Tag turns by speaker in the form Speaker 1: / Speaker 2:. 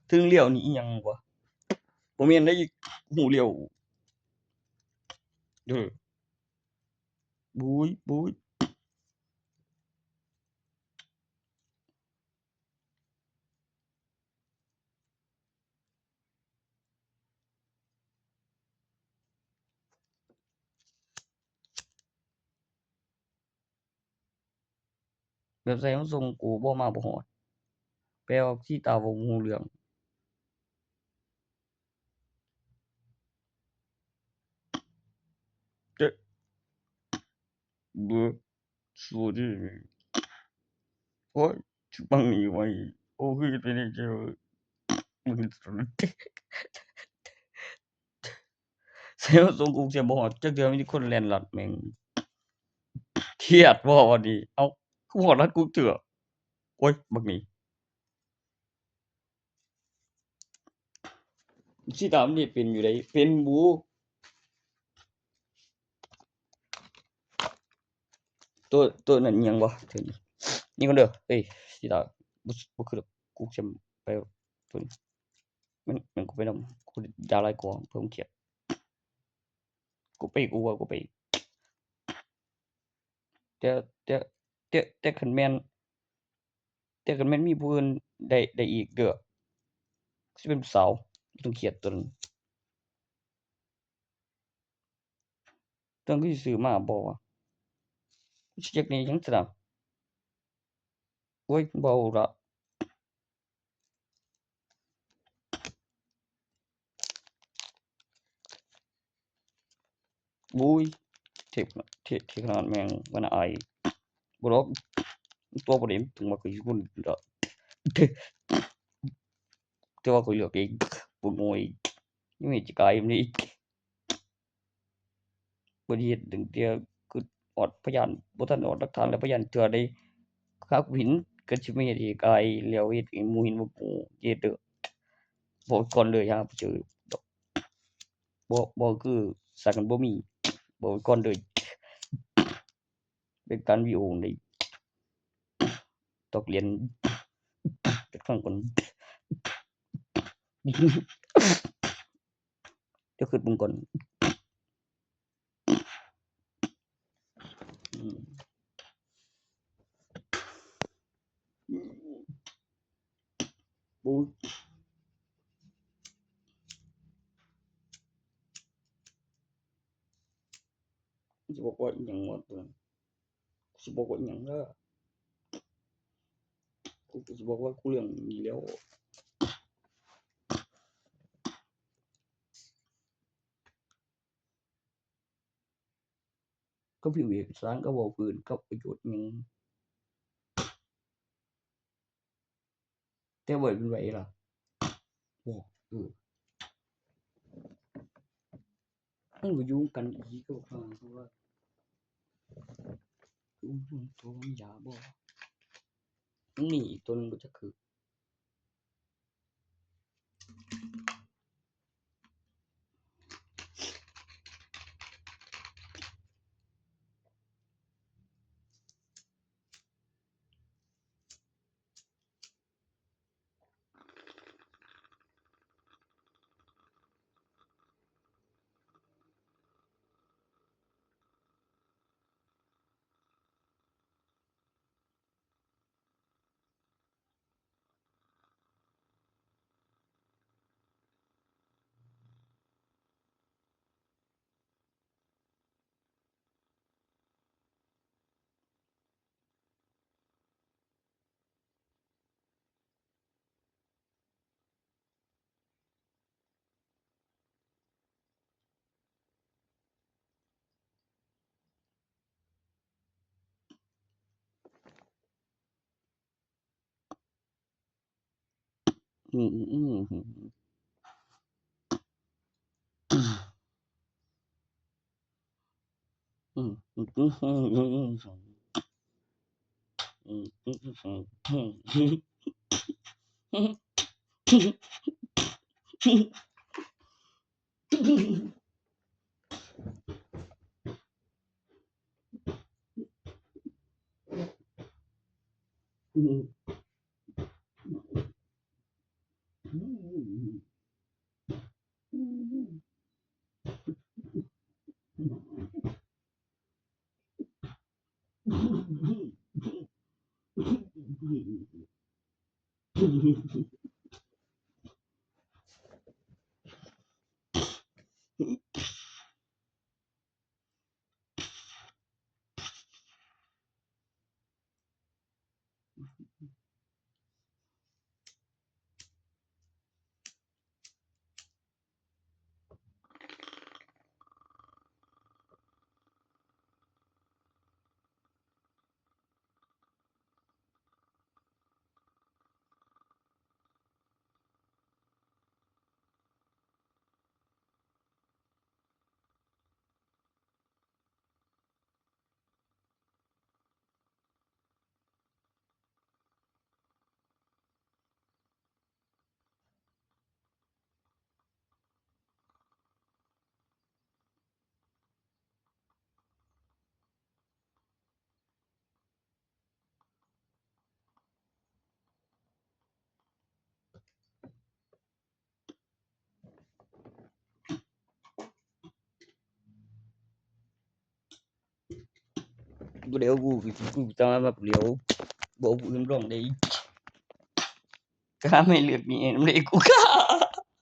Speaker 1: ถึงเลี้ยวนี่อีหยังวะบ่แม่นได้หูเลี้ยวบุยแบบใส่มันส่งกูบ่มาบ่ฮอดแปลว่าสิตาบ่ฮู้เรื่องบ่สู้ดิโอ๊ยบังนี่ไว้โอ้คือเป็นจังซี่ใส่มันส่งกูเสียบ่ฮอดจักเทื่อมีแต่คนแล่นลัดแม่งเครียดบ่บัดนี้เอ้าคือฮอดลัดกูเทื่อโอ๊ยบักนี่สิตามนี่เป็นอยู่ได้เป็นบูตัวนั้นหยังบ่เทื่อนี้นี่ก่อนเด้อเอ้ยสิตาบ่คือดอกกูสิไปตัวนี้มันกูไปนำกูยาหลายกว่าเพิ่มเครียดกูไปกูว่ากูไปแต่คันแม่นมีผู้อื่นได้อีกเด้อสิเป็นผู้สาวต้องเครียดตัวนั้นต้องคือสิซื้อมาบ่วะสิจักนี่หยังซะนะโอ๊ยบ่เอาละบุยเทขนาดแม่งมันอายบ่ดอกตัวบ่ได้ถึงว่าคือคนดอกแต่ว่าข้อยเลือกเองบ่โง่อีกยังมีจิกายมันอีกบ่ได้เฮ็ดตั้งแต่คือฮอดพยานบ่ทันฮอดหลักฐานแล้วพยานเทื่อใดคักหินก็สิมาเฮ็ดให้กายแล้วเฮ็ดให้หมู่เห็นว่ากูเฮ็ดเด้อบอกก่อนเลยหาบ่เจอดอกบ่คือสากันบ่มีบอกไว้ก่อนเลยเป็นการวิดีโอได้ตกเรียนจักครั้งก่อนเดี๋ยวคิดเบิ่งก่อนบุยสิบอกว่าอีหยังวะตัวนั้นสิบอกว่าอีหยังเด้อกูสิบอกว่ากูเรื่องนี้แล้วก็พิมพ์เอกสารก็เว้าพื้นกับประโยชน์หยังแต่ไว้เป็นไว้ล่ะบ่มันก็อยู่กันอีกก็ฟังเพราะว่าตัวมันยาบ่มันมีอีกตัวนึงบ่จักคือ บ่ได้เอากูตามมาเปลียวบ่เอาผู้อื่นร้องได้ก็ไม่เลือกนี่นำได้กู